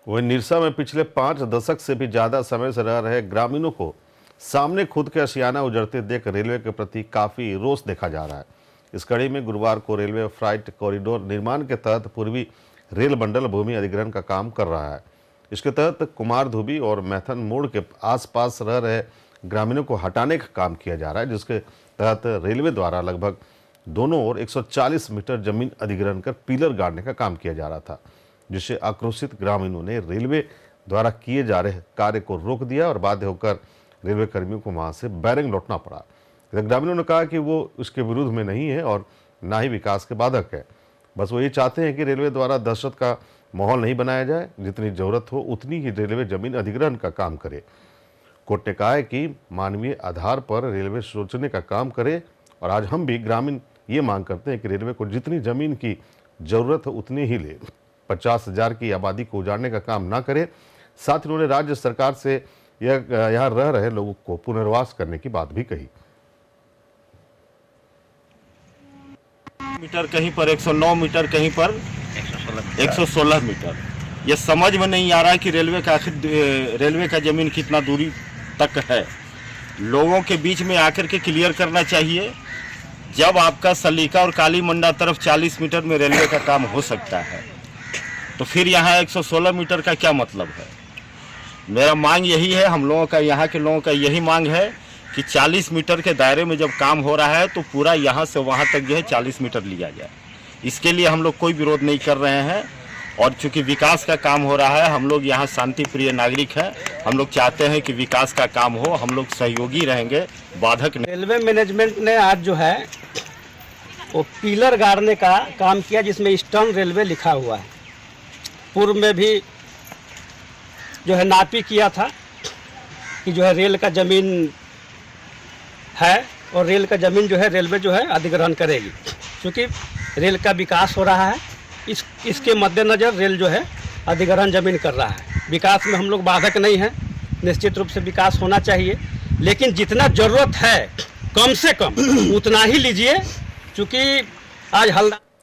वहीं निरसा में पिछले 5 दशक से भी ज्यादा समय से रह रहे ग्रामीणों को सामने खुद के आशियाना उजड़ते देख रेलवे के प्रति काफी रोष देखा जा रहा है। इस कड़ी में गुरुवार को रेलवे फ्राइट कॉरिडोर निर्माण के तहत पूर्वी रेल मंडल भूमि अधिग्रहण का काम कर रहा है। इसके तहत कुमारधुबी और मैथन मोड़ के आसपास रह रहे ग्रामीणों को हटाने का काम किया जा रहा है, जिसके तहत रेलवे द्वारा लगभग दोनों ओर 140 मीटर जमीन अधिग्रहण कर पिलर गाड़ने का काम किया जा रहा था, जिससे आक्रोशित ग्रामीणों ने रेलवे द्वारा किए जा रहे कार्य को रोक दिया और बाध्य होकर रेलवे कर्मियों को वहां से बैरंग लौटना पड़ा। ग्रामीणों ने कहा कि वो इसके विरुद्ध में नहीं है और ना ही विकास के बाधक है, बस वो ये चाहते हैं कि रेलवे द्वारा दहशत का माहौल नहीं बनाया जाए, जितनी जरूरत हो उतनी ही रेलवे जमीन अधिग्रहण का काम करे। कोर्ट ने कहा है कि मानवीय आधार पर रेलवे सोचने का काम करे और आज हम भी ग्रामीण ये मांग करते हैं कि रेलवे को जितनी जमीन की जरूरत है उतनी ही ले, 50,000 की आबादी को उजाड़ने का काम ना करे। साथ ही उन्होंने राज्य सरकार से यहाँ रह रहे लोगों को पुनर्वास करने की बात भी कही। मीटर कहीं पर 109 मीटर, कहीं पर 116 मीटर। ये समझ में नहीं आ रहा है कि रेलवे का आखिर रेलवे का जमीन कितना दूरी तक है। लोगों के बीच में आकर के क्लियर करना चाहिए। जब आपका सलीका और काली मंडा तरफ 40 मीटर में रेलवे का काम हो सकता है, तो फिर यहाँ 116 मीटर का क्या मतलब है? मेरा मांग यही है, हम लोगों का, यहाँ के लोगों का यही मांग है कि 40 मीटर के दायरे में जब काम हो रहा है तो पूरा यहाँ से वहाँ तक जो है 40 मीटर लिया जाए। इसके लिए हम लोग कोई विरोध नहीं कर रहे हैं और चूंकि विकास का काम हो रहा है, हम लोग यहाँ शांति प्रिय नागरिक हैं, हम लोग चाहते हैं कि विकास का काम हो, हम लोग सहयोगी रहेंगे, बाधक नहीं। रेलवे मैनेजमेंट ने आज जो है वो पिलर गाड़ने का काम किया, जिसमें ईस्टर्न रेलवे लिखा हुआ है। पूर्व में भी जो है नापी किया था कि जो है रेल का ज़मीन है और रेल का ज़मीन जो है रेलवे जो है अधिग्रहण करेगी, क्योंकि रेल का विकास हो रहा है। इसके मद्देनज़र रेल जो है अधिग्रहण ज़मीन कर रहा है। विकास में हम लोग बाधक नहीं हैं, निश्चित रूप से विकास होना चाहिए, लेकिन जितना ज़रूरत है कम से कम उतना ही लीजिए, क्योंकि आज हल्दा